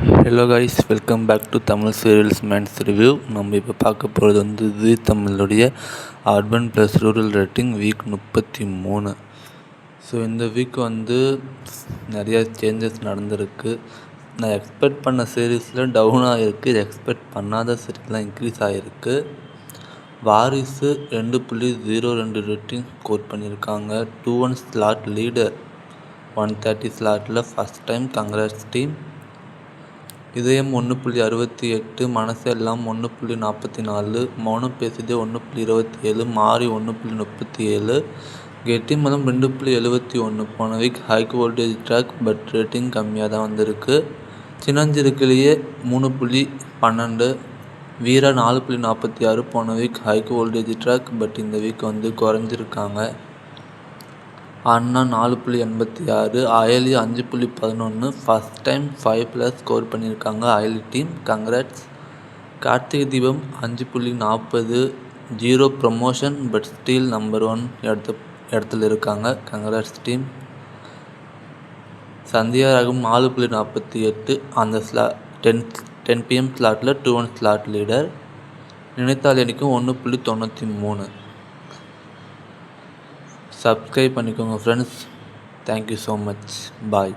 Hello guys, welcome back to Tamil serials man's review. நம்ம இப்போ பார்க்க போகிறது ஜீ தமிழுடைய urban plus rural rating week 33. So இந்த வீக் நிறையா சேஞ்சஸ் நடந்திருக்கு. நான் எக்ஸ்பெக்ட் பண்ண சீரீஸில் டவுன் ஆகிருக்கு, எக்ஸ்பெக்ட் பண்ணாத சீரீஸ்லாம் இன்க்ரீஸ் ஆகிருக்கு. வாரிசு 2.02 ரேட்டிங் ஸ்கோர் பண்ணியிருக்காங்க. 2-1 ஸ்லாட் லீடர் 130 ஸ்லாட்டில் ஃபஸ்ட் டைம். Congrats team. இதயம் 1.68, மனசெல்லாம் 1.44, மௌனம் பேசுதே 1.27, மாறி 1.37, கெட்டிமலம் 2.71. போன week high voltage track, but rating கம்மியாக தான் வந்திருக்கு. சின்னஞ்சிறுக்கிலேயே 3.12, வீரா 4.46. போன week high voltage track, but இந்த வீக் குறைஞ்சிருக்காங்க. Anna 4.86, Ayali 5.11, first time 5+ score பண்ணியிருக்காங்க Ayali team. Congrats. Karthigai Deepam 5.40, 0 promotion, but still number 1 இடத்துல இருக்காங்க. Congrats team. சந்தியா ராகம் 4.48, அந்த 10 PM ஸ்லாட்டில் 2-1 ஸ்லாட் லீடர். நினைத்தால் எனக்கும் 1.93. சப்ஸ்கிரைப் பண்ணிக்கோங்க ஃப்ரெண்ட்ஸ். Thank you so much. பாய்.